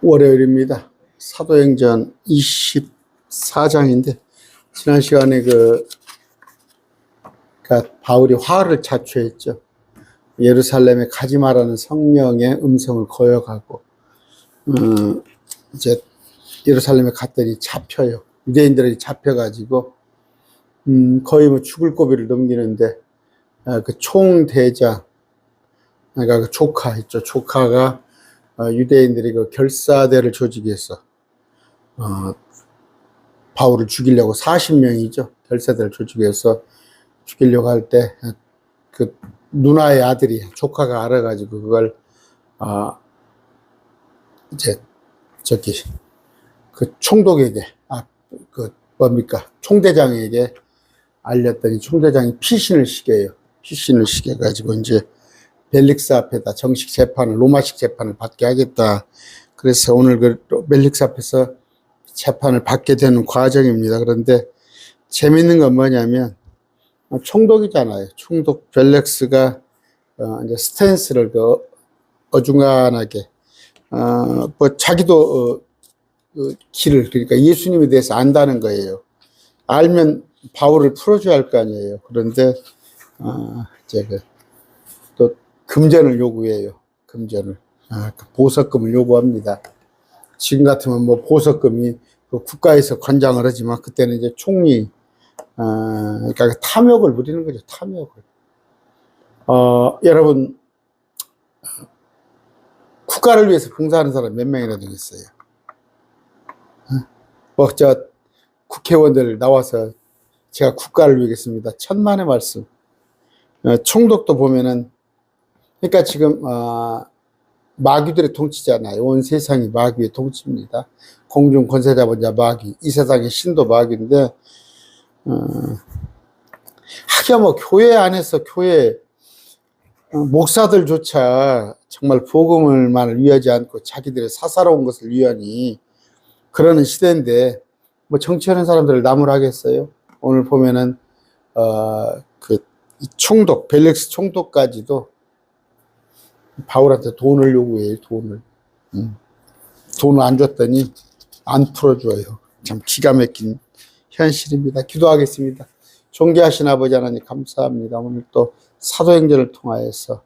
월요일입니다. 사도행전 24장인데, 지난 시간에 바울이 화를 자초했죠. 예루살렘에 가지 말라는 성령의 음성을 거역하고, 이제 예루살렘에 갔더니 잡혀요. 유대인들이 잡혀가지고, 거의 뭐 죽을 고비를 넘기는데, 그 총대장, 그러니까 그 조카 있죠. 조카가 유대인들이 그 결사대를 조직해서 바울을 죽이려고 40명이죠. 결사대를 조직해서 죽이려고 할 때 그 누나의 아들이 조카가 알아가지고 그걸 이제 저기 그 총독에게 총대장에게 알렸더니 총대장이 피신을 시켜요. 피신을 시켜가지고 이제 벨릭스 앞에다 정식 재판을, 로마식 재판을 받게 하겠다. 그래서 오늘 그 벨릭스 앞에서 재판을 받게 되는 과정입니다. 그런데 재밌는 건 뭐냐면, 총독이잖아요. 총독 벨릭스가 이제 스탠스를 어중간하게, 뭐 자기도 길을, 그러니까 예수님에 대해서 안다는 거예요. 알면 바울을 풀어줘야 할 거 아니에요. 그런데 이제 또 금전을 요구해요. 금전을. 보석금을 요구합니다. 지금 같으면 뭐 보석금이 국가에서 관장을 하지만 그때는 이제 총리, 그러니까 탐욕을 부리는 거죠. 탐욕을. 여러분, 국가를 위해서 봉사하는 사람 몇 명이나 되겠어요? 국회의원들 나와서 제가 국가를 위하겠습니다. 천만의 말씀. 총독도 보면은, 그러니까 지금 마귀들의 통치잖아요. 온 세상이 마귀의 통치입니다. 공중 권세 잡은 자 마귀, 이 세상의 신도 마귀인데, 하기야 뭐 교회 안에서 교회 목사들조차 정말 복음을만을 위하지 않고 자기들의 사사로운 것을 위하니 그러는 시대인데, 뭐 정치하는 사람들을 나무라겠어요? 오늘 보면은 이 총독, 벨릭스 총독까지도 바울한테 돈을 요구해요. 돈을 안 줬더니 안 풀어줘요. 참 기가 막힌 현실입니다. 기도하겠습니다. 존귀하신 아버지 하나님 감사합니다. 오늘 또 사도행전을 통하여서,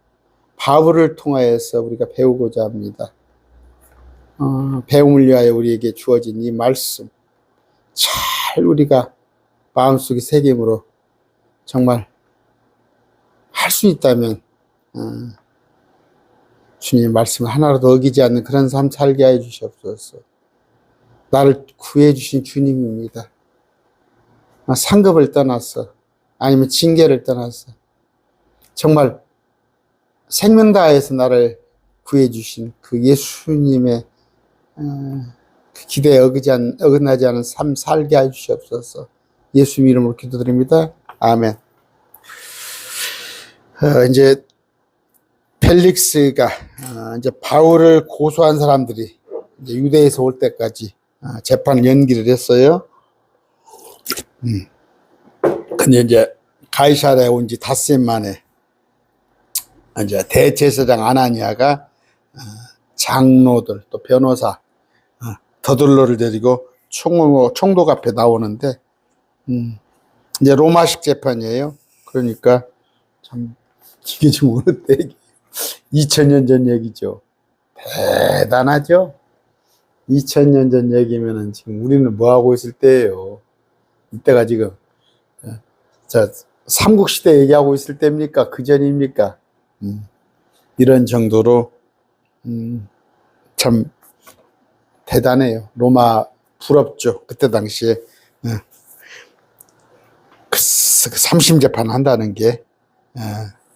바울을 통하여서 우리가 배우고자 합니다. 배움을 위하여 우리에게 주어진 이 말씀 잘 우리가 마음속에 새김으로 정말 할 수 있다면 주님의 말씀을 하나라도 어기지 않는 그런 삶 살게 해 주시옵소서. 나를 구해 주신 주님입니다. 상급을 떠나서, 아니면 징계를 떠나서 정말 생명 다해서 나를 구해 주신 그 예수님의 그 기대에 어긋나지 않은 삶 살게 해 주시옵소서. 예수 이름으로 기도드립니다. 아멘. 이제 펠릭스가 이제 바울을 고소한 사람들이 이제 유대에서 올 때까지 재판을 연기를 했어요. 근데 이제 가이사랴에 온 지 닷새 만에 이제 대제사장 아나니아가 장로들 또 변호사 더둘러를 데리고 총독 앞에 나오는데, 이제 로마식 재판이에요. 그러니까 참 이게 지금 어느 때 2000년 전 얘기죠. 대단하죠. 2000년 전 얘기면은 지금 우리는 뭐 하고 있을 때예요. 이때가 지금 삼국시대 얘기하고 있을 때입니까? 그 전입니까? 이런 정도로 참 대단해요. 로마 부럽죠. 그때 당시에 그 3심 재판 한다는 게.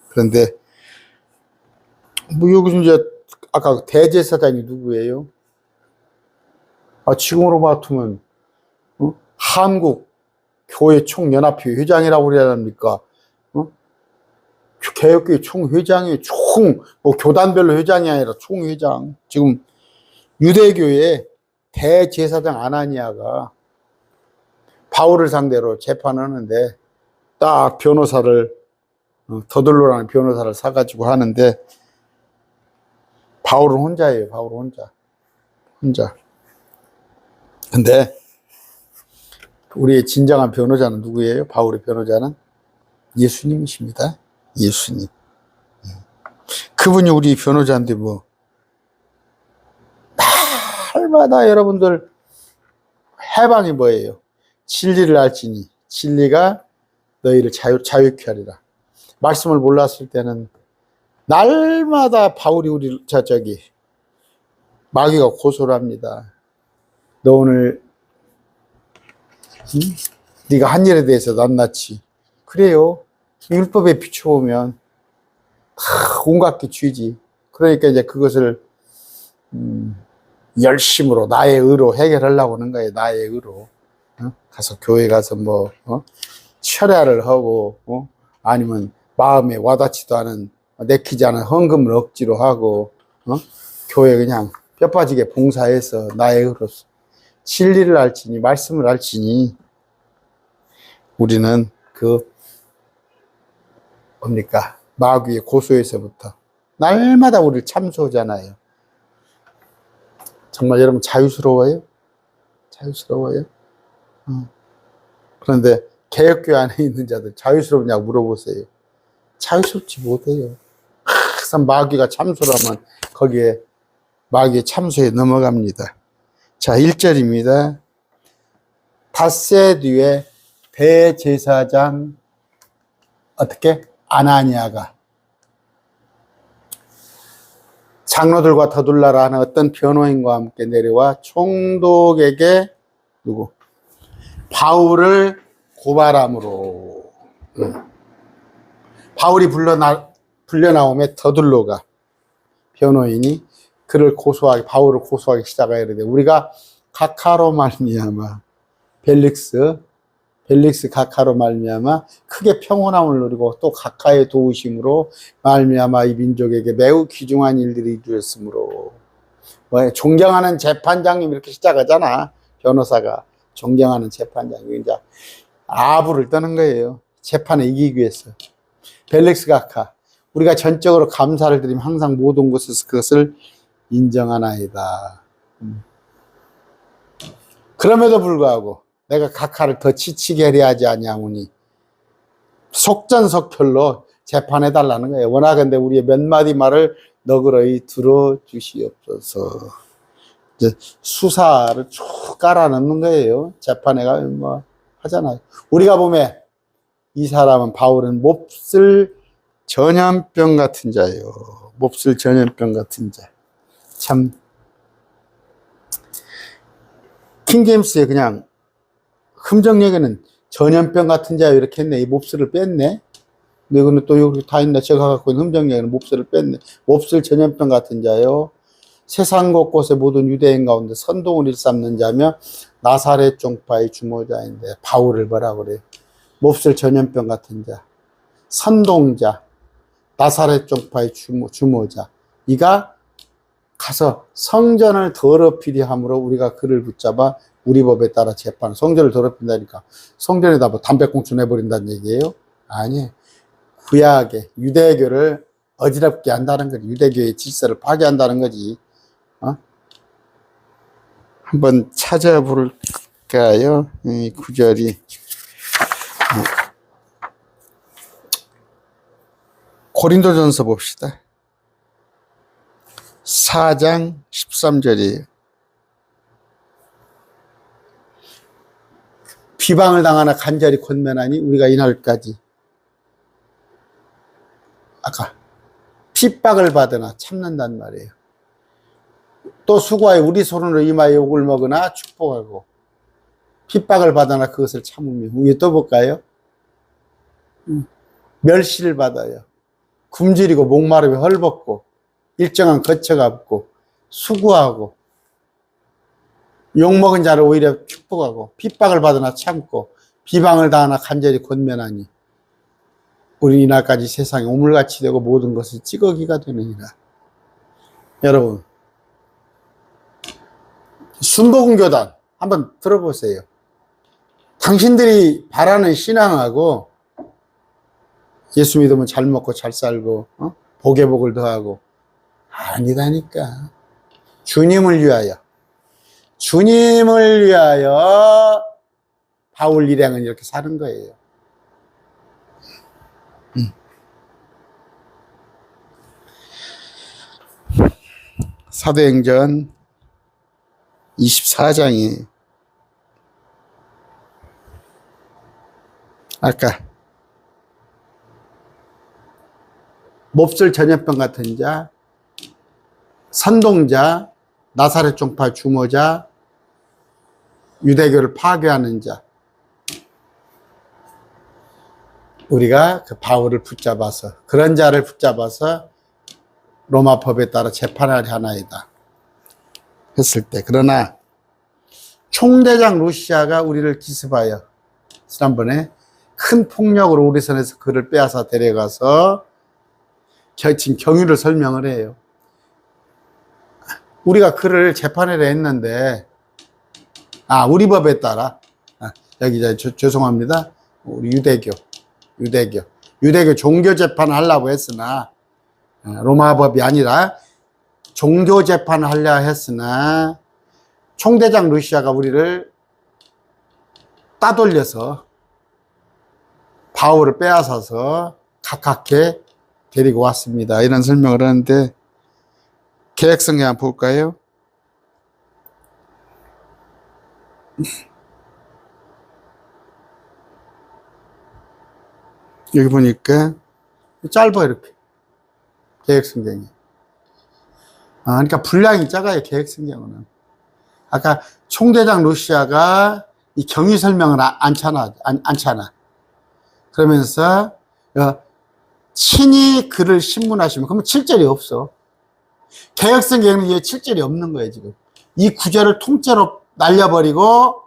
그런데 뭐 여기서 이제 아까 대제사장이 누구예요? 지금으로 맡으면 한국 교회 총연합회 회장이라고 그래야 합니까? 개혁교회 총회장이 뭐 교단별로 회장이 아니라 총회장. 지금 유대교회 대제사장 아나니아가 바울을 상대로 재판하는데, 딱 변호사를 더들로라는 변호사를 사가지고 하는데, 바울은 혼자예요. 바울은 혼자. 혼자. 근데 우리의 진정한 변호자는 누구예요? 바울의 변호자는 예수님이십니다. 예수님. 그분이 우리 변호자인데 뭐 날마다 여러분들 해방이 뭐예요? 진리를 알지니 진리가 너희를 자유케 하리라. 말씀을 몰랐을 때는 날마다 바울이 우리 마귀가 고소를 합니다. 너 오늘 네가 한 일에 대해서 낱낱이 그래요. 율법에 비춰보면 다 온갖 게 죄지. 그러니까 이제 그것을 열심으로 나의 의로 해결하려고 하는 거예요. 나의 의로. 가서 교회 가서 뭐 철야를 하고 아니면 마음에 와닿지도 않은 내키지 않은 헌금을 억지로 하고 교회 그냥 뼈 빠지게 봉사해서 나의 의로서 진리를 알지니 말씀을 알지니 우리는 뭡니까? 마귀의 고소에서부터 날마다 우리를 참소하잖아요. 정말 여러분 자유스러워요? 자유스러워요? 그런데 개혁교회 안에 있는 자들 자유스럽냐고 물어보세요. 자유스럽지 못해요. 항상 마귀가 참소를 하면 거기에 마귀의 참소에 넘어갑니다. 자, 1절입니다. 닷새 뒤에 대제사장 어떻게? 아나니아가 장로들과 더둘라라 하는 어떤 변호인과 함께 내려와 총독에게 바울을 고발함으로 바울이 불려나오매 더둘로가 변호인이 바울을 고소하기 시작하게 되는데 우리가 가카로 말미암아 벨릭스 가카로 말미암아 크게 평온함을 누리고 또 가카의 도우심으로 말미암아 이 민족에게 매우 귀중한 일들이 이루어졌으므로 존경하는 재판장님 이렇게 시작하잖아. 변호사가 존경하는 재판장님 이제 아부를 떠는 거예요. 재판에 이기기 위해서. 벨릭스 가카 우리가 전적으로 감사를 드리면 항상 모든 곳에서 그것을 인정하나이다. 그럼에도 불구하고 내가 가카를 더 지치게 하려 하지 아니하오니 속전속결로 재판해달라는 거예요. 원하건대 우리의 몇 마디 말을 너그러이 들어주시옵소서. 이제 수사를 쭉 깔아넣는 거예요. 재판에 가면 뭐 하잖아요. 우리가 보면 이 사람은 바울은 몹쓸 전염병 같은 자예요. 몹쓸 전염병 같은 자. 참 킹제임스에 그냥 흠정역에는 전염병 같은 자 이렇게 했네. 이 몹쓸을 뺐네. 근데 이거는 또 여기 다 있네. 제가 갖고 있는 흠정역에는 몹쓸을 뺐네. 몹쓸 전염병 같은 자요. 세상 곳곳의 모든 유대인 가운데 선동을 일삼는 자며 나사렛 종파의 주모자인데 바울을 뭐라 그래요? 몹쓸 전염병 같은 자, 선동자, 나사렛 종파의 주모자. 이가 가서 성전을 더럽히려 함으로 우리가 그를 붙잡아 우리 법에 따라 재판. 성전을 더럽힌다니까 성전에다 뭐 담배꽁초 내버린다는 얘기예요? 아니에요. 구약의 유대교를 어지럽게 한다는 거지. 유대교의 질서를 파괴한다는 거지. 한번 찾아볼까요? 이 구절이 고린도전서 봅시다. 4장 13절이에요. 비방을 당하나 간절히 권면하니 우리가 이날까지 아까 핍박을 받으나 참는단 말이에요. 또 수고하여 우리 손으로 임하여 욕을 먹으나 축복하고 핍박을 받으나 그것을 참으며 위에 또 볼까요? 멸시를 받아요. 굶주리고 목마르며 헐벗고 일정한 거처가 없고 수고하고 욕먹은 자를 오히려 축복하고 핍박을 받으나 참고 비방을 당하나 간절히 권면하니 우리 이날까지 세상에 오물같이 되고 모든 것을 찌꺼기가 되느니라. 여러분 순복음교단 한번 들어보세요. 당신들이 바라는 신앙하고 예수 믿으면 잘 먹고 잘 살고 복에 복을 더하고 아니다니까. 주님을 위하여 주님을 위하여 바울 일행은 이렇게 사는 거예요. 사도행전 24장이 아까 몹쓸 전염병 같은 자, 선동자, 나사렛 종파 주모자, 유대교를 파괴하는 자, 우리가 그 바울을 붙잡아서, 그런 자를 붙잡아서 로마 법에 따라 재판을 하나이다 했을 때, 그러나 총대장 루시아가 우리를 기습하여 지난번에 큰 폭력으로 우리 손에서 그를 빼앗아 데려가서 지금 경위를 설명을 해요. 우리가 그를 재판을 했는데, 우리 법에 따라, 여기 죄송합니다. 우리 유대교 종교 재판을 하려고 했으나, 로마 법이 아니라 종교 재판을 하려 했으나, 총대장 루시아가 우리를 따돌려서 바울을 빼앗아서 가깝게 데리고 왔습니다. 이런 설명을 하는데, 계획성경 한번 볼까요? 여기 보니까 짧아요, 이렇게. 계획성경이. 그러니까 분량이 작아요, 계획성경은. 아까 총대장 루시아가 이 경위 설명을 않잖아. 그러면서 친히 그를 신문하시면, 그러면 7절이 없어. 개혁성경에는 이게 7절이 없는 거예요, 지금. 이 구절을 통째로 날려버리고,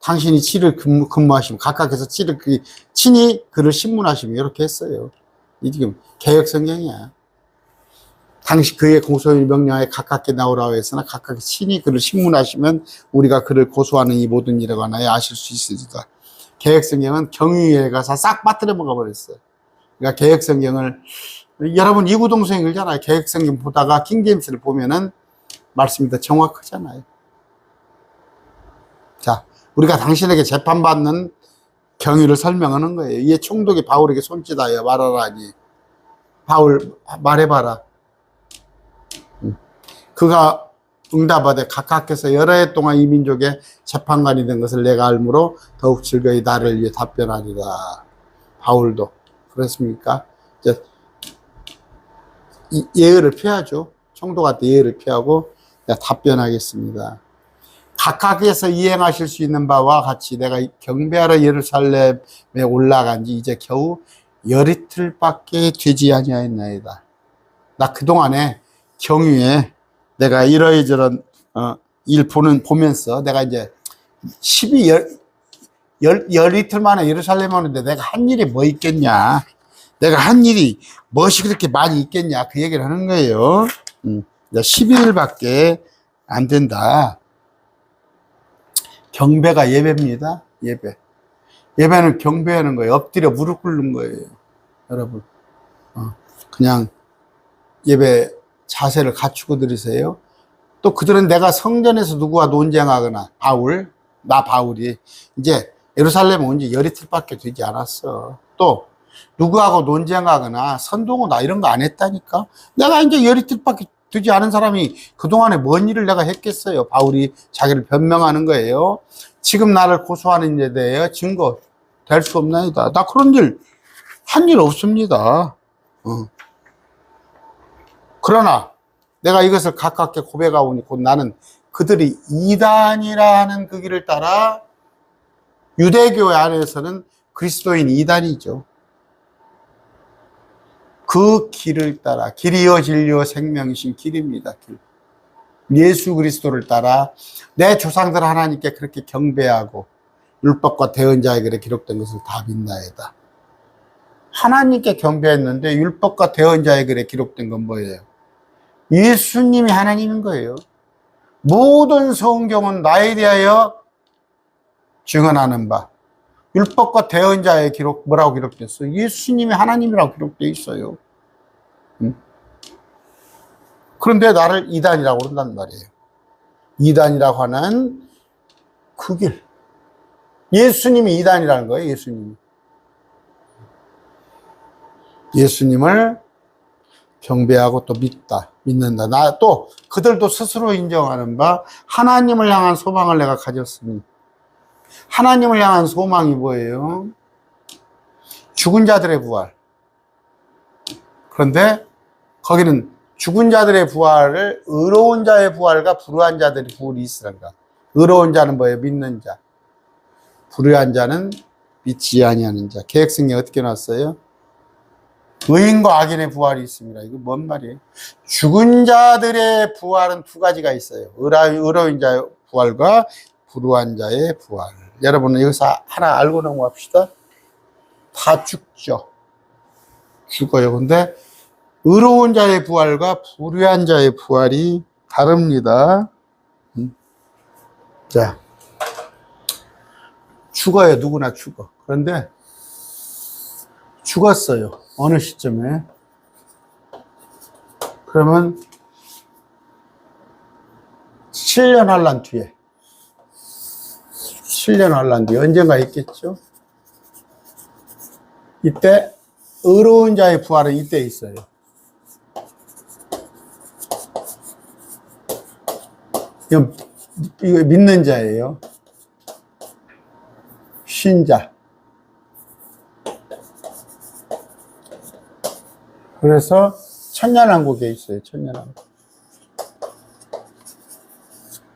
당신이 치를 근무하시면, 각각에서 친히 그를 신문하시면, 이렇게 했어요. 이 지금 개혁성경이야. 당시 그의 고소인 명령하에 가깝게 나오라고 했으나, 각각 친히 그를 신문하시면, 우리가 그를 고소하는 이 모든 일에 관하여 아실 수 있으리다. 개혁성경은 경위에 가서 싹 빠뜨려 먹어버렸어요. 그러니까 개혁성경을, 여러분 이구동성 읽잖아요. 개혁성경 보다가 킹제임스를 보면은 말씀이 더 정확하잖아요. 자, 우리가 당신에게 재판받는 경위를 설명하는 거예요. 이에 총독이 바울에게 손짓하여 말하라니. 바울 말해봐라. 그가 응답하되 각각께서 여러 해 동안 이 민족의 재판관이 된 것을 내가 알므로 더욱 즐거이 나를 위해 답변하리라. 바울도 그렇습니까? 이제 예의를 피하죠. 총독한테 예의를 피하고 내가 답변하겠습니다. 각각에서 이행하실 수 있는 바와 같이 내가 경배하러 예루살렘에 올라간 지 이제 겨우 열이틀밖에 되지 아니하였나이다. 나 그동안에 경위에 내가 이러이저런 일 보면서 내가 이제 12열 이틀 만에 예루살렘 오는데 내가 한 일이 뭐 있겠냐, 내가 한 일이 무엇이 그렇게 많이 있겠냐, 그 얘기를 하는 거예요. 11일밖에 안 된다. 경배가 예배입니다. 예배는 경배하는 거예요. 엎드려 무릎 꿇는 거예요. 여러분, 그냥 예배 자세를 갖추고 드리세요. 또 그들은 내가 성전에서 누구와 논쟁하거나, 바울이 이제 예루살렘 온 지 열이틀밖에 되지 않았어. 또 누구하고 논쟁하거나 선동하다 이런 거 안 했다니까. 내가 이제 열이틀밖에 되지 않은 사람이 그동안에 뭔 일을 내가 했겠어요. 바울이 자기를 변명하는 거예요. 지금 나를 고소하는 일에 대해 증거 될 수 없나이다. 나 그런 일 한 일 없습니다. 그러나 내가 이것을 가깝게 고백하오니 곧 나는 그들이 이단이라 하는 그 길을 따라, 유대교 안에서는 그리스도인 이단이죠. 그 길을 따라, 길이요 진리요 생명이신 길입니다. 길. 예수 그리스도를 따라 내 조상들 하나님께 그렇게 경배하고 율법과 대언자의 글에 기록된 것을 다 믿나이다. 하나님께 경배했는데 율법과 대언자의 글에 기록된 건 뭐예요? 예수님이 하나님인 거예요. 모든 성경은 나에 대하여 증언하는 바, 율법과 대언자의 기록, 뭐라고 기록됐어요? 예수님이 하나님이라고 기록되어 있어요. 그런데 나를 이단이라고 그런단 말이에요. 이단이라고 하는 그 길. 예수님이 이단이라는 거예요, 예수님이. 예수님을 경배하고 또 믿는다. 또 그들도 스스로 인정하는 바 하나님을 향한 소망을 내가 가졌으니. 하나님을 향한 소망이 뭐예요? 죽은 자들의 부활. 그런데 거기는 죽은 자들의 부활을 의로운 자의 부활과 불의한 자들의 부활이 있으란가. 의로운 자는 뭐예요? 믿는 자. 불의한 자는 믿지 아니하는 자. 개혁성경에 어떻게 나왔어요? 의인과 악인의 부활이 있습니다. 이거 뭔 말이에요? 죽은 자들의 부활은 두 가지가 있어요. 의로운 자의 부활과 불의한 자의 부활. 여러분은 여기서 하나 알고 넘어갑시다. 다 죽죠. 죽어요. 근데 의로운 자의 부활과 불의한 자의 부활이 다릅니다. 자, 죽어요. 누구나 죽어. 그런데 죽었어요. 어느 시점에. 그러면 7년 환란 뒤에. 7년 환란 뒤에 언젠가 있겠죠. 이때 의로운 자의 부활은 이때 있어요. 이거 믿는 자예요. 신자. 그래서 천년왕국에 있어요. 천년왕국.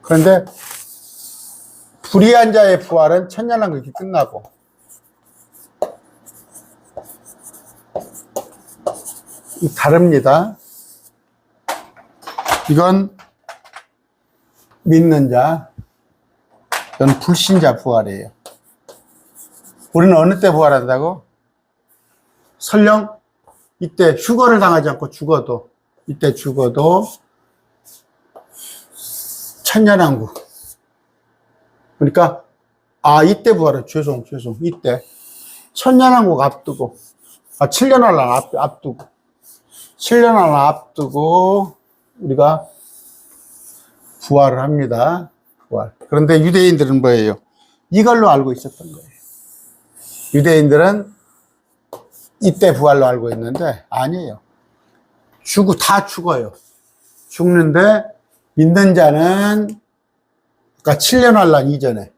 그런데 불의한 자의 부활은 천년왕국이 끝나고 다릅니다. 이건 믿는 자, 이건 불신자 부활이에요. 우리는 어느 때 부활한다고? 설령 이때 휴거를 당하지 않고 죽어도, 이때 죽어도 천년왕국. 그러니까 이때 부활은 죄송 이때 천년왕국 앞두고 7년 환란 앞두고 7년 환란 앞두고 우리가 부활을 합니다. 부활. 그런데 유대인들은 뭐예요? 이걸로 알고 있었던 거예요. 유대인들은 이때 부활로 알고 있는데 아니에요. 다 죽어요. 죽는데 믿는 자는 그러니까 7년 환란 이전에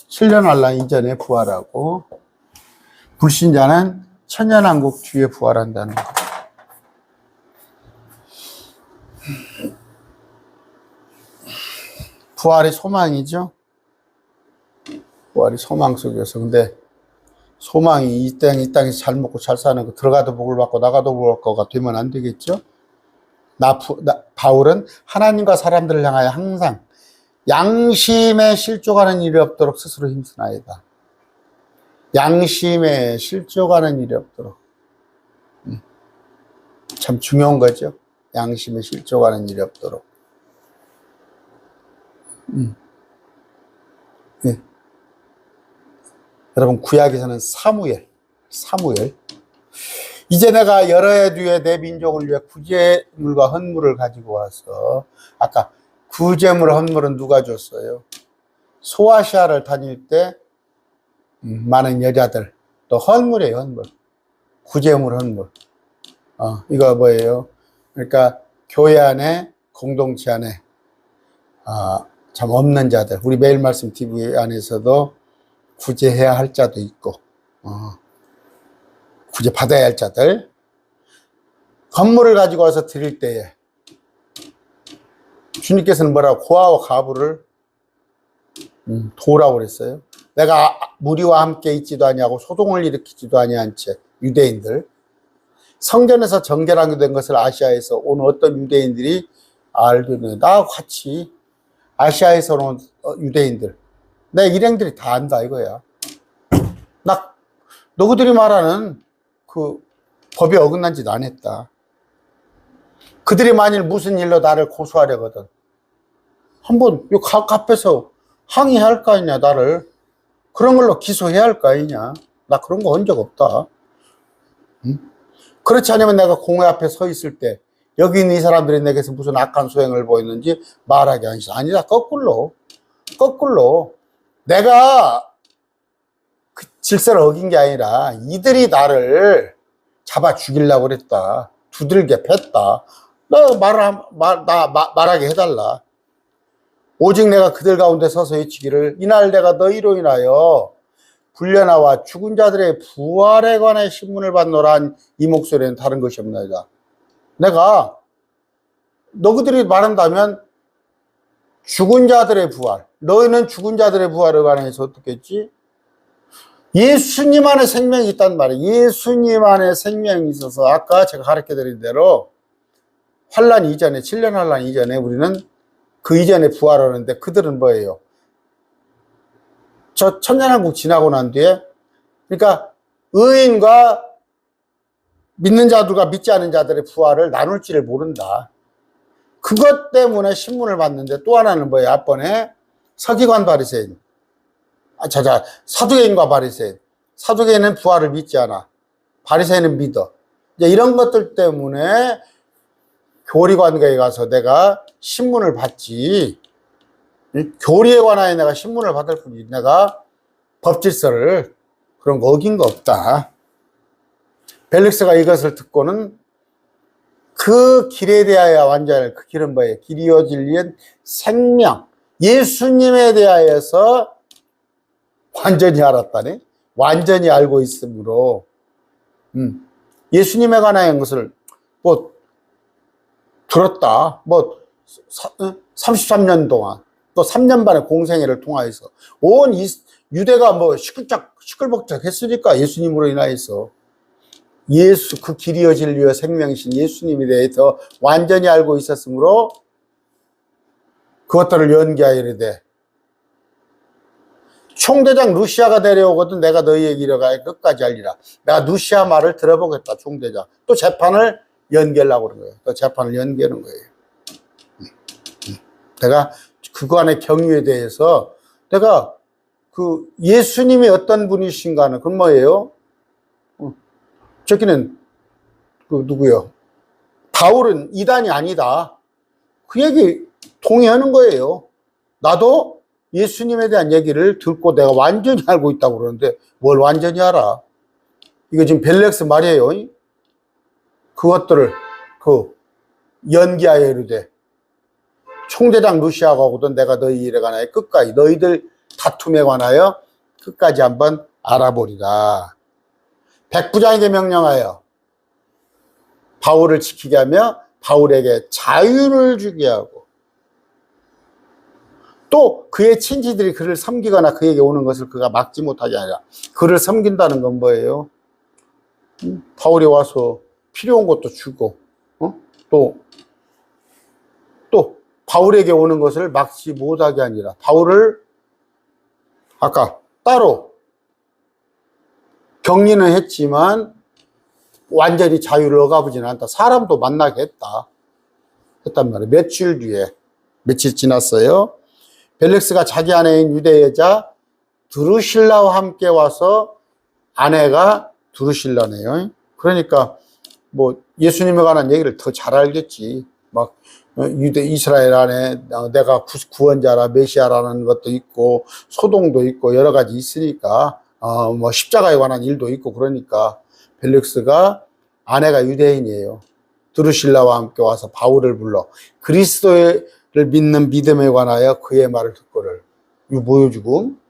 7년 환란 이전에 부활하고 불신자는 천년왕국 뒤에 부활한다는 거예요. 부활이 소망이죠. 부활이 소망 속에서. 근데 소망이 이 땅에서 잘 먹고 잘 사는 거, 들어가도 복을 받고 나가도 복을 받고가 되면 안 되겠죠. 바울은 하나님과 사람들을 향하여 항상 양심에 실족하는 일이 없도록 스스로 힘쓰나이다. 양심에 실족하는 일이 없도록. 참 중요한 거죠. 양심에 실족하는 일이 없도록. 네. 여러분 구약에서는 사무엘 이제 내가 여러 해 뒤에 내 민족을 위해 구제물과 헌물을 가지고 와서 아까 구제물 헌물은 누가 줬어요? 소아시아를 다닐 때 많은 여자들 또 헌물이에요. 헌물 구제물 헌물 이거 뭐예요? 그러니까 교회 안에 공동체 안에 참 없는 자들 우리 매일 말씀 TV 안에서도 구제해야 할 자도 있고 구제 받아야 할 자들 헌물을 가지고 와서 드릴 때에 주님께서는 뭐라고 고아와 가부를 도우라고 그랬어요. 내가 무리와 함께 있지도 아니하고 소동을 일으키지도 아니한 채 유대인들 성전에서 정결하게 된 것을 아시아에서 온 어떤 유대인들이 알게 되는 나하고 같이 아시아에서 온 유대인들 내 일행들이 다 안다 이거야. 너희들이 말하는 그 법에 어긋난 짓 안 했다. 그들이 만일 무슨 일로 나를 고소하려거든 한번 요 각 앞에서 항의해야 할 거 아니냐. 나를 그런 걸로 기소해야 할 거 아니냐. 나 그런 거 한 적 없다. 그렇지 않으면 내가 공회 앞에 서 있을 때 여기 있는 이 사람들이 내게서 무슨 악한 소행을 보였는지 말하게 하시오. 아니다. 거꾸로. 내가 그 질서를 어긴 게 아니라 이들이 나를 잡아 죽이려고 그랬다. 두들겨 팼다. 말하게 해달라. 오직 내가 그들 가운데 서서 외치기를 이날 내가 너희로 인하여 불려나와 죽은 자들의 부활에 관해 신문을 받노란 이 목소리는 다른 것이 없나이다. 내가 너희들이 말한다면 죽은 자들의 부활, 너희는 죽은 자들의 부활에 관해서 어떻게 했지? 예수님 안에 생명이 있단 말이에요. 예수님 안에 생명이 있어서 아까 제가 가르쳐드린 대로 환란 이전에, 7년 환란 이전에 우리는 그 이전에 부활하는데 그들은 뭐예요? 저 천년왕국 지나고 난 뒤에, 그러니까 의인과 믿는 자들과 믿지 않은 자들의 부활을 나눌지를 모른다. 그것 때문에 신문을 받는데 또 하나는 뭐예요? 앞번에 서기관 바리새인, 사두개인과 바리새인. 사두개인은 부활을 믿지 않아. 바리새인은 믿어. 이제 이런 것들 때문에 교리관계에 가서 내가 신문을 받지. 교리에 관하여 내가 신문을 받을 뿐이지 내가 법질서를 그런 거 어긴 거 없다. 벨릭스가 이것을 듣고는 그 길에 대하여 완전히, 그 길은 뭐예요? 길이요 진리는 생명, 예수님에 대하여서 완전히 알았다네. 완전히 알고 있으므로 예수님에 관한 것을 뭐 들었다. 뭐 33년 동안 또 3년 반의 공생애를 통하여서 온 유대가 뭐 시끌벅적 했으니까 예수님으로 인하여서 예수, 그 길이요 진리요 생명이신 예수님에 대해서 완전히 알고 있었으므로 그것들을 연기하여 이르되 총대장 루시아가 데려오거든 내가 너희에게 이르기를 끝까지 알리라. 내가 루시아 말을 들어보겠다. 총대장 또 재판을 연기하려고 그런 거예요. 또 재판을 연기하는 거예요. 내가 그거 안에 경유에 대해서 내가 그 예수님이 어떤 분이신가는 그건 뭐예요? 저기는 그 누구요? 바울은 이단이 아니다. 그 얘기 동의하는 거예요. 나도 예수님에 대한 얘기를 듣고 내가 완전히 알고 있다고 그러는데 뭘 완전히 알아? 이거 지금 벨렉스 말이에요. 그것들을 연기하여 이르되 총대장 루시아가 오거든 내가 너희 일에 관하여 끝까지 너희들 다툼에 관하여 끝까지 한번 알아보리라. 백부장에게 명령하여 바울을 지키게 하며 바울에게 자유를 주게 하고 또 그의 친지들이 그를 섬기거나 그에게 오는 것을 그가 막지 못하게 하리라. 그를 섬긴다는 건 뭐예요? 바울이 와서 필요한 것도 주고 또 바울에게 오는 것을 막지 못하게 하니라. 바울을 아까 따로 격리는 했지만 완전히 자유를 억압하지는 않다. 사람도 만나게 했단 말이에요. 며칠 뒤에, 며칠 지났어요. 벨릭스가 자기 아내인 유대 여자 드루실라와 함께 와서 아내가 드루실라네요. 그러니까 뭐 예수님에 관한 얘기를 더 잘 알겠지. 막 유대 이스라엘 안에 내가 구원자라 메시아라는 것도 있고 소동도 있고 여러 가지 있으니까 뭐 십자가에 관한 일도 있고 그러니까 벨릭스가 아내가 유대인이에요. 드루실라와 함께 와서 바울을 불러 그리스도를 믿는 믿음에 관하여 그의 말을 듣고를. 이거 뭐예요 지금?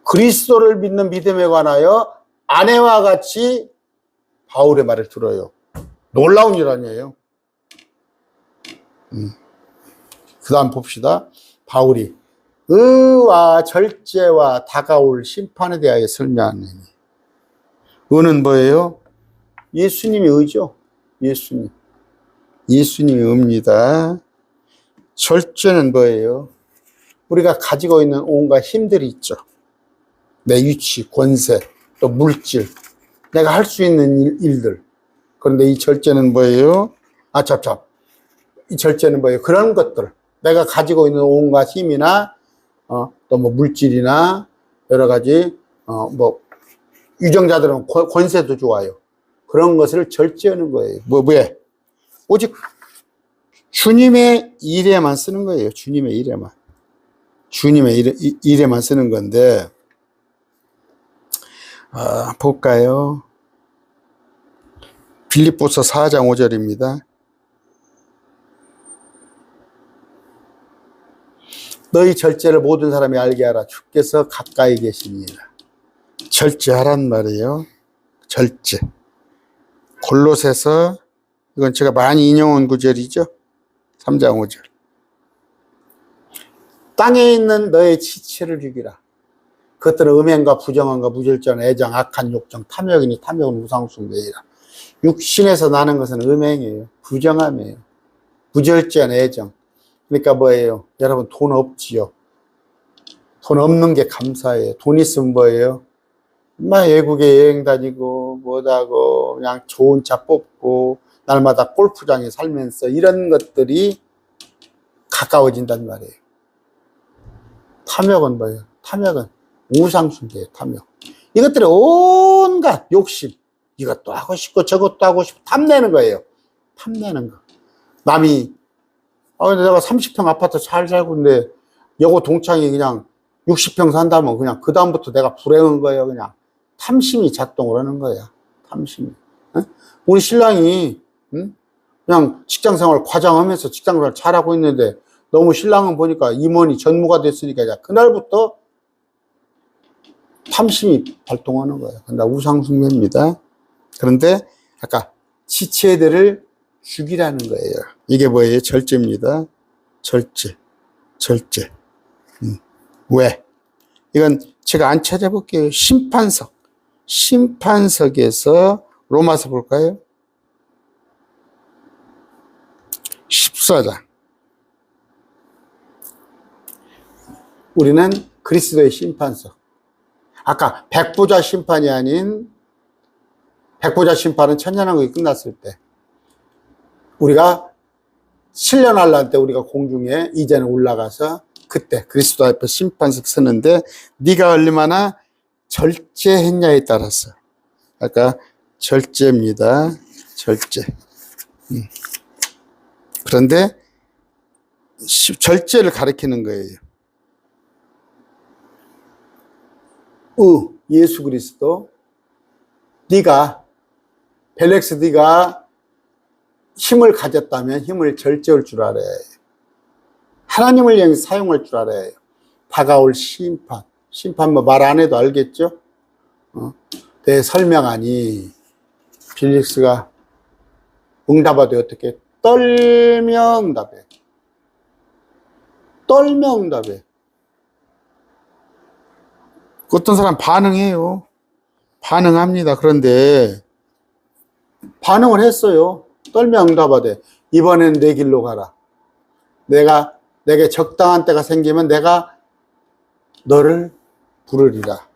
그리스도를 믿는 믿음에 관하여 아내와 같이 바울의 말을 들어요. 놀라운 일 아니에요? 그 다음 봅시다. 바울이 의와 절제와 다가올 심판에 대하여 설명하느니. 의는 뭐예요? 예수님이 의죠. 예수님이 의입니다. 절제는 뭐예요? 우리가 가지고 있는 온갖 힘들이 있죠. 내 위치, 권세, 또 물질, 내가 할 수 있는 일들. 그런데 이 절제는 뭐예요? 이 절제는 뭐예요? 그런 것들. 내가 가지고 있는 온갖 힘이나, 또 뭐 물질이나, 여러 가지, 뭐, 유정자들은 권세도 좋아요. 그런 것을 절제하는 거예요. 왜? 오직 주님의 일에만 쓰는 거예요. 주님의 일에만. 주님의 일에만 쓰는 건데, 볼까요? 빌립보서 4장 5절입니다. 너희 절제를 모든 사람이 알게 하라. 주께서 가까이 계시니라. 절제하란 말이에요. 절제. 골로새서, 이건 제가 많이 인용한 구절이죠. 3장 5절. 땅에 있는 너의 지체를 죽이라. 그것들은 음행과 부정함과 무절제한 애정, 악한 욕정, 탐욕이니 탐욕은 우상숭배이라. 육신에서 나는 것은 음행이에요. 부정함이에요. 무절제한 애정. 그러니까 뭐예요? 여러분 돈 없지요. 돈 없는 게 감사해요. 돈 있으면 뭐예요? 막 외국에 여행 다니고 뭐다고 그냥 좋은 차 뽑고 날마다 골프장에 살면서 이런 것들이 가까워진단 말이에요. 탐욕은 뭐예요? 탐욕은 우상숭배예요. 탐욕. 이것들이 온갖 욕심, 이것도 하고 싶고 저것도 하고 싶고 탐내는 거예요. 탐내는 거. 남이 근데 내가 30평 아파트 잘 살고 있는데 여고 동창이 그냥 60평 산다면 그냥 그 다음부터 내가 불행한 거예요. 그냥 탐심이 작동을 하는 거야. 탐심이. 응? 우리 신랑이 그냥 직장생활 과장하면서 직장생활 잘하고 있는데 너무 신랑은 보니까 임원이 전무가 됐으니까 그날부터 탐심이 발동하는 거예요. 근데 우상숭배입니다. 그런데 아까 지체들을 죽이라는 거예요. 이게 뭐예요? 절제입니다. 절제. 왜? 이건 제가 안 찾아볼게요. 심판석에서 로마서 볼까요? 14장. 우리는 그리스도의 심판석. 아까 백보자 심판이 아닌, 백보자 심판은 천년왕국이 끝났을 때, 우리가 7년 환란 때 우리가 공중에 이제는 올라가서 그때 그리스도 앞에 심판석 서는데 네가 얼마나 절제했냐에 따라서, 아까 절제입니다. 절제. 그런데 절제를 가리키는 거예요. 예수 그리스도, 네가 벨렉스, 네가 힘을 가졌다면 힘을 절제할 줄 알아야 해요. 하나님을 향해 사용할 줄 알아야 해요. 다가올 심판 뭐 말 안 해도 알겠죠? 내 설명하니 빌릭스가 응답하되 어떻게 떨며 응답해. 떨며 응답해. 어떤 사람 반응해요. 반응합니다. 그런데 반응을 했어요. 떨며 응답하되 이번엔 내 길로 가라. 내게 적당한 때가 생기면 내가 너를 부르리라.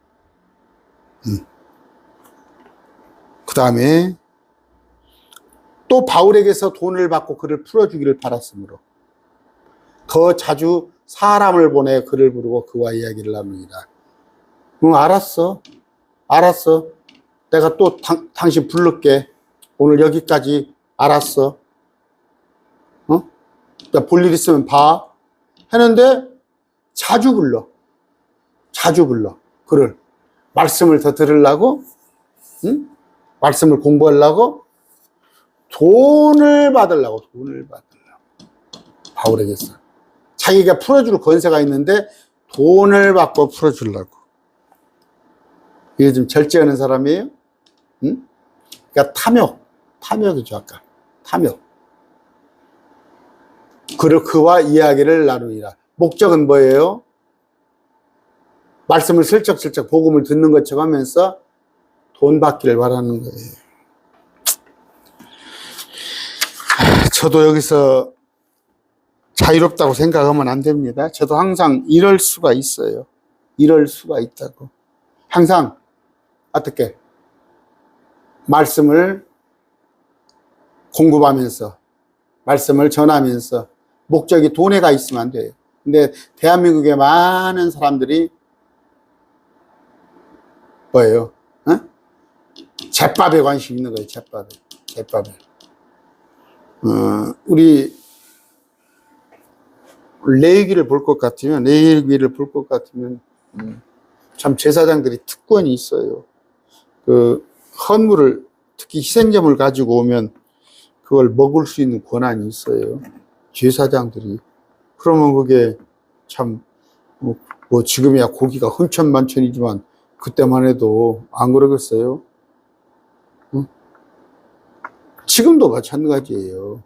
그 다음에 또 바울에게서 돈을 받고 그를 풀어주기를 바랐으므로 더 자주 사람을 보내 그를 부르고 그와 이야기를 나누니라. 알았어. 내가 또 당신 부를게. 오늘 여기까지 알았어. 볼 일 있으면 봐. 했는데 자주 불러. 그를. 말씀을 더 들으려고, 말씀을 공부하려고, 돈을 받으려고. 바울에게서. 자기가 풀어줄 권세가 있는데 돈을 받고 풀어주려고. 이게 좀 절제하는 사람이에요? 그러니까 탐욕이죠, 아까. 탐욕. 그와 이야기를 나누니라. 목적은 뭐예요? 말씀을 슬쩍슬쩍 복음을 듣는 것처럼 하면서 돈 받기를 바라는 거예요. 저도 여기서 자유롭다고 생각하면 안 됩니다. 저도 항상 이럴 수가 있어요. 이럴 수가 있다고. 항상 어떻게 말씀을 공급하면서 말씀을 전하면서 목적이 돈에 가 있으면 안 돼요. 근데 대한민국의 많은 사람들이 뭐예요? 제밥에 관심 있는 거예요. 제밥에. 우리 레위기를 볼 것 같으면 참 제사장들이 특권이 있어요. 그 헌물을 특히 희생점을 가지고 오면 그걸 먹을 수 있는 권한이 있어요. 제사장들이. 그러면 그게 참 뭐 지금이야 고기가 흥천만천이지만 그때만 해도 안 그러겠어요? 지금도 마찬가지예요.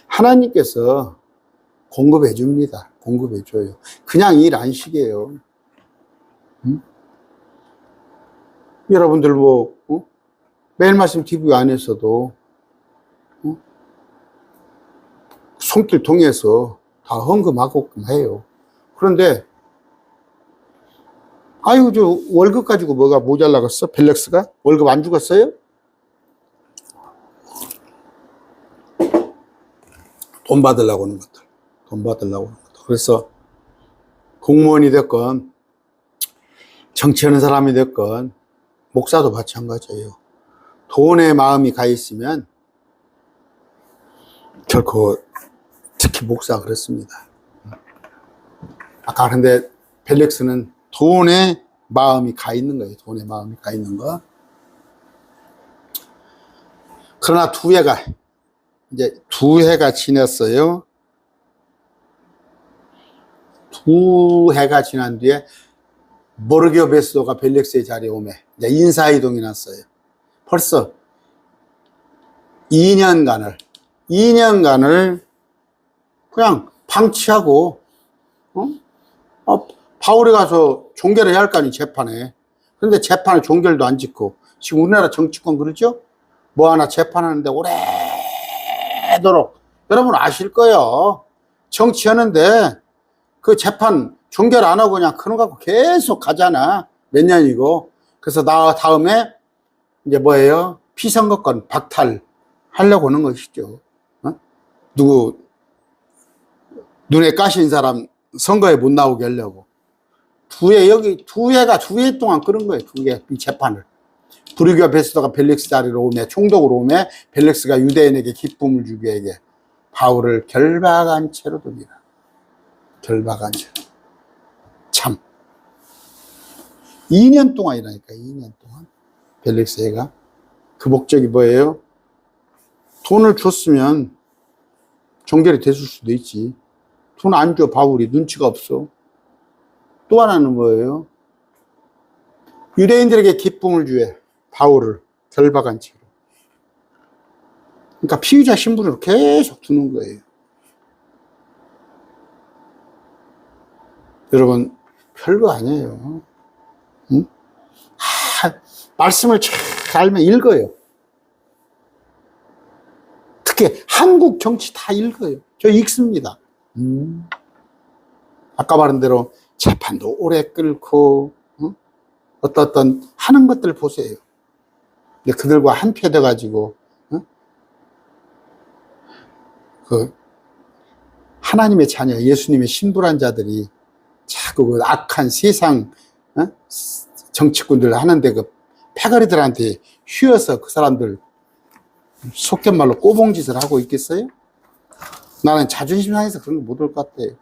하나님께서 공급해 줍니다. 공급해 줘요. 그냥 일 안 시게요. 여러분들 매일 말씀 TV 안에서도 손길 통해서 다 헌금하고 해요. 그런데 아이고 저 월급 가지고 뭐가 모자라겠어? 벨렉스가? 월급 안 주겠어요? 돈 받으려고 하는 것들. 그래서 공무원이 됐건 정치하는 사람이 됐건 목사도 마찬가지예요. 돈에 마음이 가 있으면 결코 특히 목사가 그렇습니다. 아까 근데 벨렉스는 돈에 마음이 가 있는 거예요. 돈에 마음이 가 있는 거. 그러나 이제 두 해가 지났어요. 두 해가 지난 뒤에 모르기오 베스도가 벨렉스의 자리에 오매 이제 인사이동이 났어요. 벌써 2년간을 그냥 방치하고 바울이 가서 종결을 해야 할 거 아니에요, 재판에. 그런데 재판에 종결도 안 짓고 지금 우리나라 정치권 그러죠? 뭐 하나 재판하는데 오래도록 여러분 아실 거예요. 정치하는데 그 재판 종결 안 하고 그냥 그런 거 갖고 계속 가잖아. 몇 년이고. 그래서 다음에 이제 뭐예요? 피선거권 박탈하려고 하는 것이죠. 누구 눈에 까신 사람 선거에 못 나오게 하려고. 두 해 동안 끄는 거예요. 이 재판을. 부르기오 베스도가 벨릭스 자리로 오매 총독으로 오매 벨릭스가 유대인에게 기쁨을 주기 위해 바울을 결박한 채로 둡니다. 결박한 채로. 참 2년 동안이라니까. 2년 동안 벨릭스가 그 목적이 뭐예요? 돈을 줬으면 종결이 됐을 수도 있지. 돈 안 줘. 바울이 눈치가 없어. 또 하나는 뭐예요? 유대인들에게 기쁨을 주에 바울을 결박한 채로. 그러니까 피의자 신분으로 계속 두는 거예요. 여러분 별거 아니에요. 응? 말씀을 잘 알면 읽어요. 특히 한국 정치 다 읽어요. 저 읽습니다. 아까 말한 대로 재판도 오래 끌고 어떤 하는 것들 보세요. 근데 그들과 한패돼 가지고 그 하나님의 자녀, 예수님의 신부란 자들이 자꾸 그 악한 세상 정치꾼들 하는데 그 패거리들한테 휘어서 그 사람들 속된 말로 꼬봉짓을 하고 있겠어요? 나는 자존심 상해서 그런 거 못 올 것 같아요.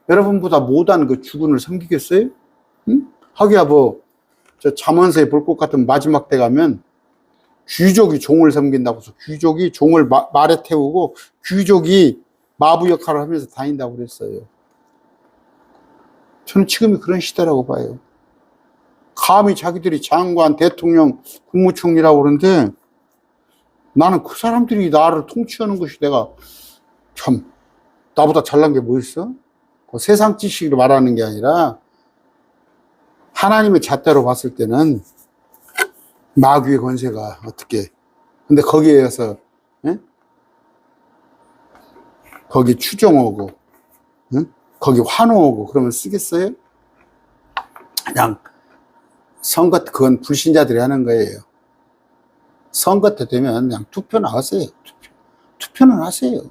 여러분보다 못한 그 주군을 섬기겠어요? 응? 하기야 저 잠언서에 볼 것 같은 마지막 때 가면 귀족이 종을 섬긴다고 해서 귀족이 종을 말에 태우고 귀족이 마부 역할을 하면서 다닌다고 그랬어요. 저는 지금이 그런 시대라고 봐요. 감히 자기들이 장관, 대통령, 국무총리라고 그러는데 나는 그 사람들이 나를 통치하는 것이 내가 참 나보다 잘난 게 뭐 있어? 그 세상 지식으로 말하는 게 아니라 하나님의 잣대로 봤을 때는 마귀의 권세가 어떻게 근데 거기에서 거기 추종 오고 거기 환호 오고 그러면 쓰겠어요? 그냥 선거 그건 불신자들이 하는 거예요. 선거 때 되면 그냥 투표는 하세요. 투표는 하세요.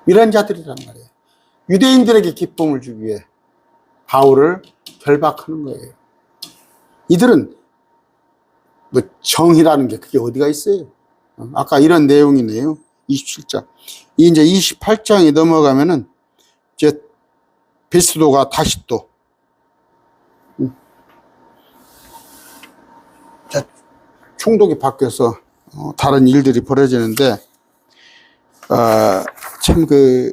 이런 자들이란 말이에요. 유대인들에게 기쁨을 주기 위해 바울을 결박하는 거예요. 이들은 뭐 정이라는 게 그게 어디가 있어요? 아까 이런 내용이네요. 27장. 이제 28장에 넘어가면은 이제 베스도가 다시 또 총독이 바뀌어서 다른 일들이 벌어지는데 참 그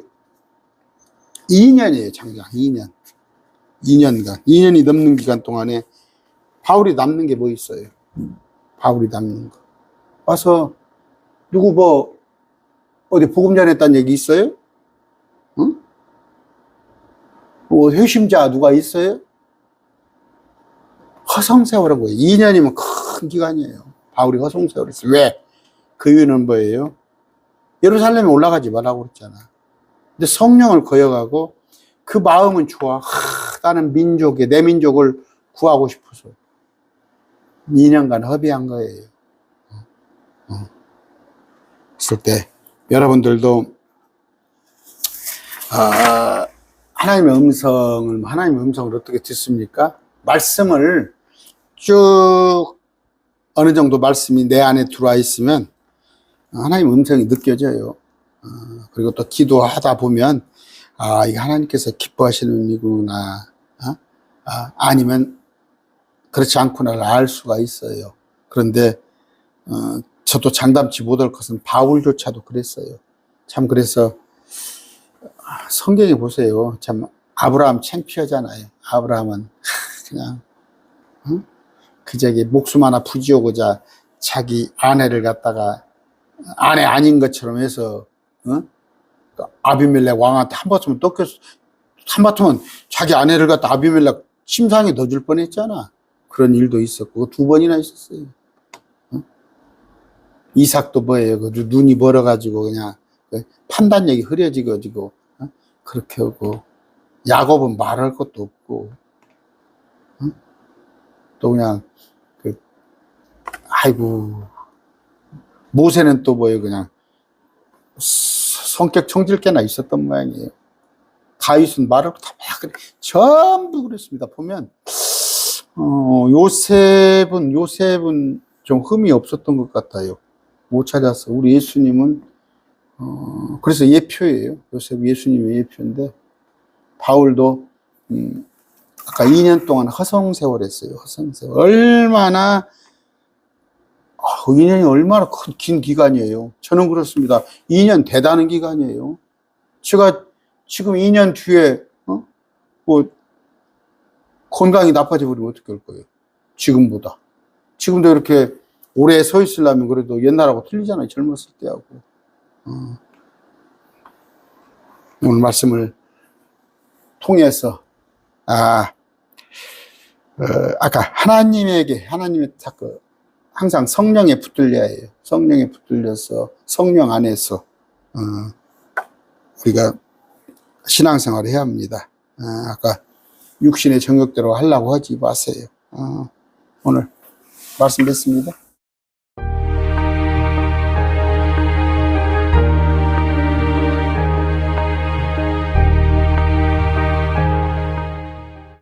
2년이에요. 장장 2년. 2년간 2년이 넘는 기간 동안에 바울이 남는 게 뭐 있어요? 바울이 남는 거 와서 누구 뭐 어디 복음 전했다는 얘기 있어요? 응? 뭐 회심자 누가 있어요? 허송세월한 거예요. 2년이면 큰 기간이에요. 바울이 허송세월했어요. 왜? 그 이유는 뭐예요? 예루살렘에 올라가지 말라고 그랬잖아. 근데 성령을 거역하고 그 마음은 좋아. 나는 내 민족을 구하고 싶어서 2년간 허비한 거예요. 그랬을 때 여러분들도 하나님의 음성을 어떻게 듣습니까? 말씀을 쭉 어느 정도 말씀이 내 안에 들어와 있으면 하나님의 음성이 느껴져요. 그리고 또 기도하다 보면 이게 하나님께서 기뻐하시는 의미구나. 아니면 그렇지 않구나를 알 수가 있어요. 그런데 저도 장담치 못할 것은 바울조차도 그랬어요. 참 그래서 성경에 보세요. 참 아브라함 창피하잖아요. 아브라함은 그냥 그저기 목숨 하나 부지하고자 자기 아내를 갖다가 아내 아닌 것처럼 해서 아비멜렉 왕한테 한바탕 떴겠어. 한바탕은 자기 아내를 갖다 아비멜렉 침상에 넣어줄 뻔했잖아. 그런 일도 있었고 2번이나 있었어요. 이삭도 뭐예요? 그 눈이 멀어가지고 그냥 판단력이 흐려지고 그렇게 하고 야곱은 말할 것도 없고 또 그냥 아이고 모세는 또 뭐예요? 그냥 성격 청질게나 있었던 모양이에요. 다윗은 말을 다 막 그래. 전부 그랬습니다. 보면 요셉은 좀 흠이 없었던 것 같아요. 못 찾았어. 우리 예수님은 그래서 예표예요. 요셉 예수님의 예표인데 바울도 아까 2년 동안 허송세월했어요. 허송세월. 얼마나 2년이 얼마나 긴 기간이에요. 저는 그렇습니다. 2년 대단한 기간이에요. 제가 지금 2년 뒤에 뭐 건강이 나빠져 버리면 어떻게 할 거예요? 지금보다. 지금도 이렇게 오래 서 있으려면 그래도 옛날하고 틀리잖아요. 젊었을 때하고. 오늘 말씀을 통해서 아까 하나님의 자꾸 항상 성령에 붙들려야 해요. 성령에 붙들려서 성령 안에서 우리가 신앙생활을 해야 합니다. 아까 육신의 정욕대로 하려고 하지 마세요. 오늘 말씀 됐습니다.